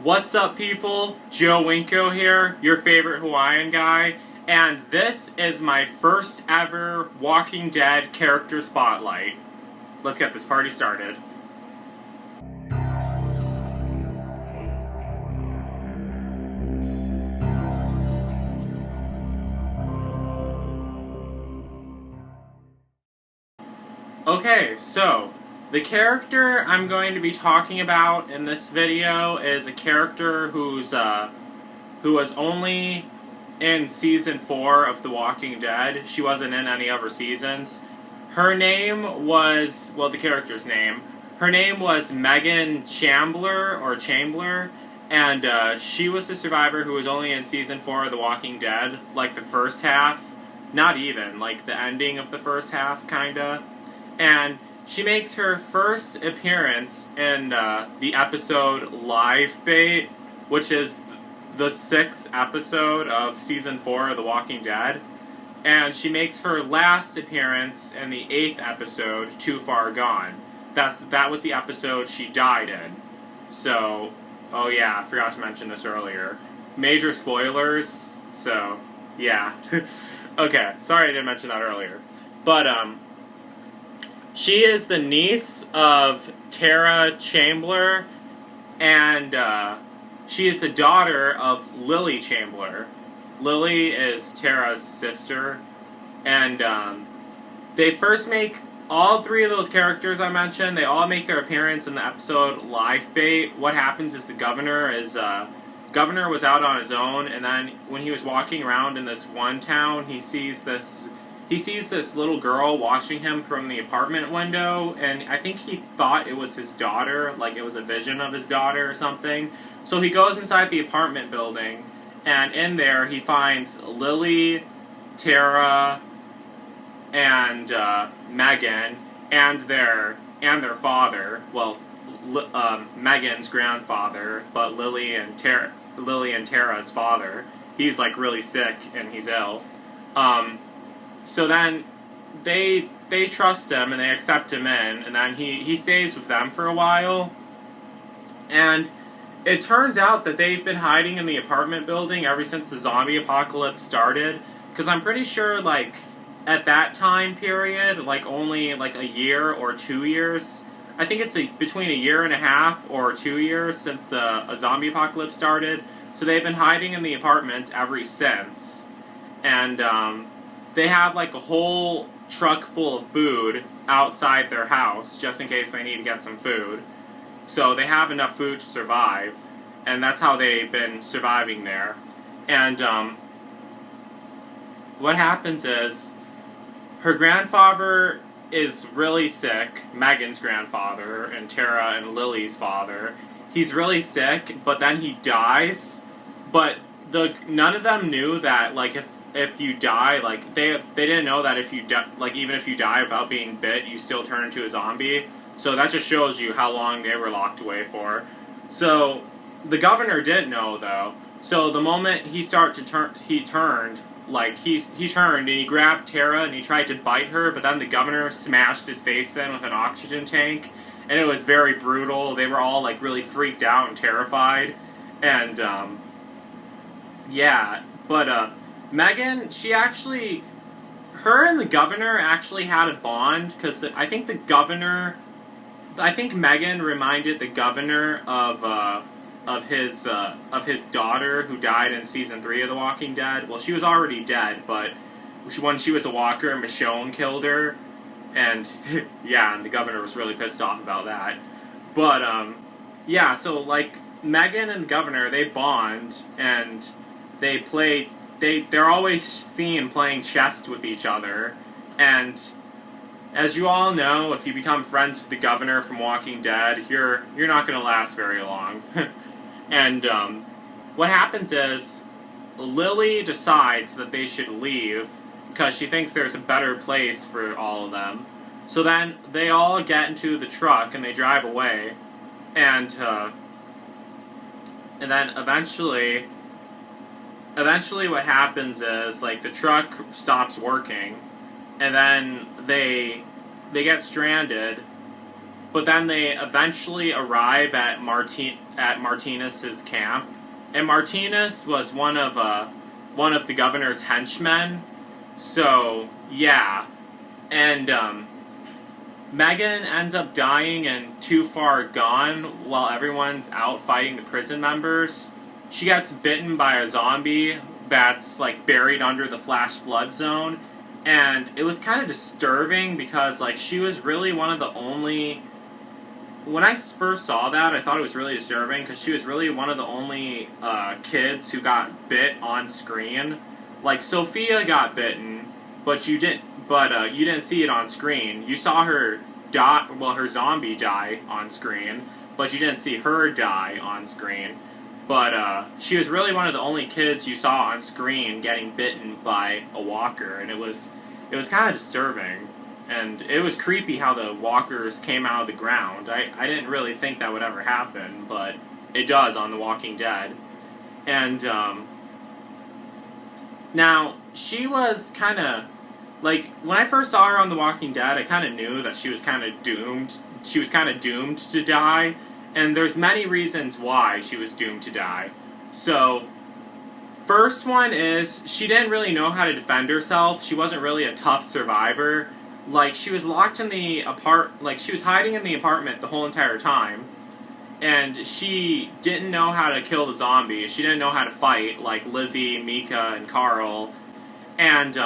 What's up, people? Joe Winko here, your favorite Hawaiian guy, and this is my first ever Walking Dead character spotlight. Let's get this party started. Okay, so the character I'm going to be talking about in this video is a character who was only in season 4 of The Walking Dead. She wasn't in any other seasons. Her name was, well, the character's name. Her name was Megan Chambler, and she was the survivor who was only in season 4 of The Walking Dead, like the first half. Not even, like the ending of the first half, kinda. And she makes her first appearance in the episode Live Bait, which is the 6th episode of season 4 of The Walking Dead. And she makes her last appearance in the 8th episode, Too Far Gone. That was the episode she died in. So, oh yeah, I forgot to mention this earlier. Major spoilers, so, yeah. Okay, sorry I didn't mention that earlier. But, she is the niece of Tara Chambler, and she is the daughter of Lily Chambler. Lily is Tara's sister, and they first make all 3 of those characters I mentioned. They all make their appearance in the episode Live Bait. What happens is the governor was out on his own, and then when he was walking around in this one town, he sees this little girl watching him from the apartment window, and I think he thought it was his daughter, like it was a vision of his daughter or something. So he goes inside the apartment building, and in there he finds Lily, Tara, and Megan, and their father. Well, Megan's grandfather, but Lily and Tara's father. He's like really sick and he's ill. So then they trust him and they accept him in, and then he stays with them for a while. And it turns out that they've been hiding in the apartment building ever since the zombie apocalypse started. Because I'm pretty sure, like, at that time period, like, only, like, a year or 2 years. I think it's between a year and a half or 2 years since a zombie apocalypse started. So they've been hiding in the apartment ever since. And, they have like a whole truck full of food outside their house just in case they need to get some food. So they have enough food to survive, and that's how they've been surviving there. And what happens is her grandfather is really sick, Megan's grandfather and Tara and Lily's father. He's really sick, but then he dies. But none of them knew that, like, if you die, like, they didn't know that if you like, even if you die without being bit, you still turn into a zombie. So that just shows you how long they were locked away for. So the governor didn't know, though. So the moment he turned and he grabbed Tara and he tried to bite her, but then the governor smashed his face in with an oxygen tank, and it was very brutal. They were all like really freaked out and terrified, and yeah, but Megan, her and the governor actually had a bond, because I think Megan reminded the governor of his daughter who died in season 3 of The Walking Dead. Well, she was already dead, but when she was a walker, Michonne killed her, and yeah, and the governor was really pissed off about that. But yeah, so like Megan and the governor, they bond, and they play. They're always seen playing chess with each other, and as you all know, if you become friends with the governor from Walking Dead, you're not going to last very long. And what happens is Lily decides that they should leave because she thinks there's a better place for all of them. So then they all get into the truck and they drive away, and then eventually what happens is, like, the truck stops working, and then they get stranded, but then they eventually arrive at Martinez's camp, and Martinez was one of the governor's henchmen. So yeah, and Megan ends up dying in Too Far Gone while everyone's out fighting the prison members. She gets bitten by a zombie that's like buried under the flash flood zone, and it was kind of disturbing because like she was really one of the only. When I first saw that, I thought it was really disturbing because she was really one of the only kids who got bit on screen. Like Sophia got bitten, but you didn't. But you didn't see it on screen. You saw her die. Well, her zombie die on screen, but you didn't see her die on screen. But she was really one of the only kids you saw on screen getting bitten by a walker, and it was kind of disturbing. And it was creepy how the walkers came out of the ground. I didn't really think that would ever happen, but it does on The Walking Dead. And, now, she was kind of, like, when I first saw her on The Walking Dead, I kind of knew that she was kind of doomed. She was kind of doomed to die, and there's many reasons why she was doomed to die. So, first one is, she didn't really know how to defend herself. She wasn't really a tough survivor. Like, she was locked in the she was hiding in the apartment the whole entire time. And she didn't know how to kill the zombies. She didn't know how to fight, like Lizzie, Mika, and Carl. And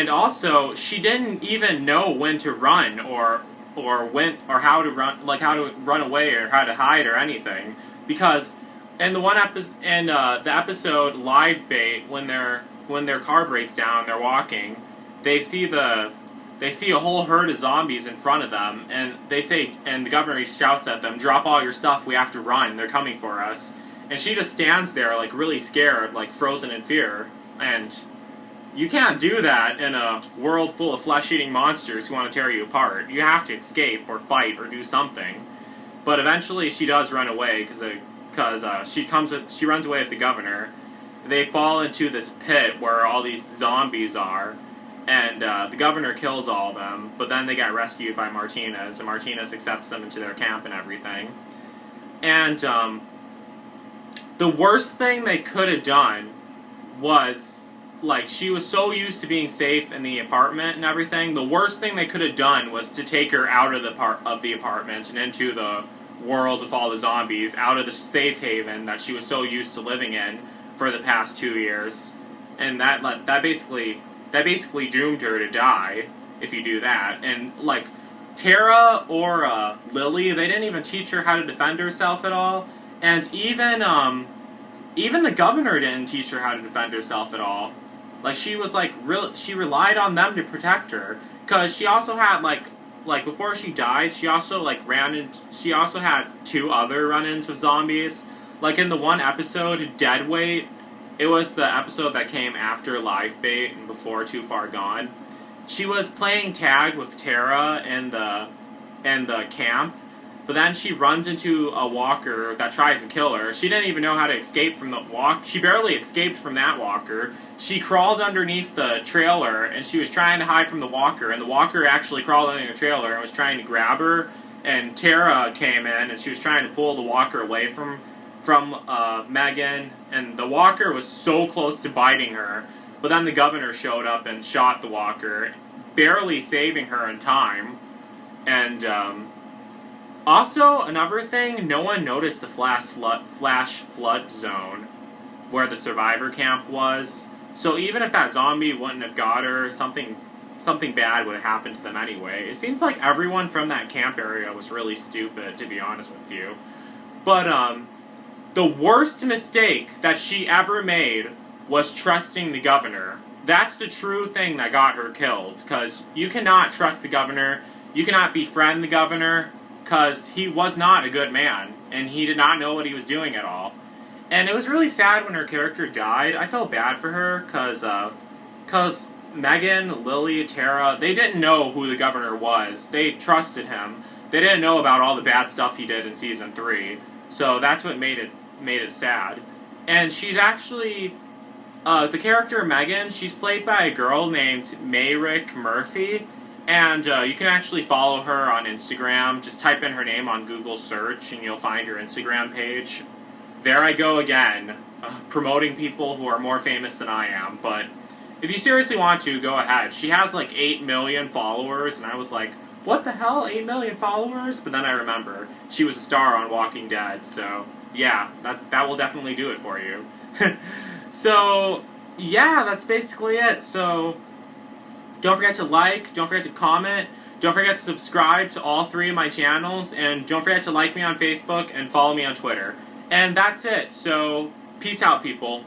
also, she didn't even know when to run, or how to run, like how to run away, or how to hide, or anything. Because in the the episode Live Bait, when their car breaks down, they're walking, they see a whole herd of zombies in front of them, and the governor shouts at them, "Drop all your stuff, we have to run, they're coming for us." And she just stands there, like, really scared, like, frozen in fear. And you can't do that in a world full of flesh-eating monsters who want to tear you apart. You have to escape, or fight, or do something. But eventually she does run away, because she runs away with the governor. They fall into this pit where all these zombies are, and the governor kills all of them, but then they get rescued by Martinez, and Martinez accepts them into their camp and everything. And the worst thing they could have done was, like, she was so used to being safe in the apartment and everything, the worst thing they could have done was to take her out of the apartment and into the world of all the zombies, out of the safe haven that she was so used to living in for the past 2 years. And that basically doomed her to die, if you do that. And, like, Tara or Lily, they didn't even teach her how to defend herself at all. And even the governor didn't teach her how to defend herself at all. Like, she was, like, she relied on them to protect her. Because she also had, like, before she died, she also, like, she also had 2 other run-ins with zombies. Like, in the one episode, Deadweight, it was the episode that came after Live Bait and before Too Far Gone. She was playing tag with Tara in the camp, but then she runs into a walker that tries to kill her. She didn't even know how to escape from the walk. She barely escaped from that walker. She crawled underneath the trailer, and she was trying to hide from the walker, and the walker actually crawled under the trailer and was trying to grab her, and Tara came in, and she was trying to pull the walker away from Megan, and the walker was so close to biting her, but then the governor showed up and shot the walker, barely saving her in time. And also, another thing, no one noticed the flash flood zone where the survivor camp was. So even if that zombie wouldn't have got her, something bad would have happened to them anyway. It seems like everyone from that camp area was really stupid, to be honest with you. But the worst mistake that she ever made was trusting the governor. That's the true thing that got her killed, because you cannot trust the governor, you cannot befriend the governor, because he was not a good man, and he did not know what he was doing at all. And it was really sad when her character died. I felt bad for her, because Megan, Lily, Tara, they didn't know who the governor was. They trusted him. They didn't know about all the bad stuff he did in Season 3. So that's what made it sad. And she's actually, the character Megan, she's played by a girl named Mayrick Murphy. And you can actually follow her on Instagram. Just type in her name on Google search and you'll find her Instagram page. There I go again, promoting people who are more famous than I am. But if you seriously want to, go ahead. She has like 8 million followers, and I was like, what the hell, 8 million followers? But then I remember, she was a star on Walking Dead, so yeah, that will definitely do it for you. So, yeah, that's basically it. So, don't forget to like, don't forget to comment, don't forget to subscribe to all 3 of my channels, and don't forget to like me on Facebook and follow me on Twitter. And that's it, so peace out, people.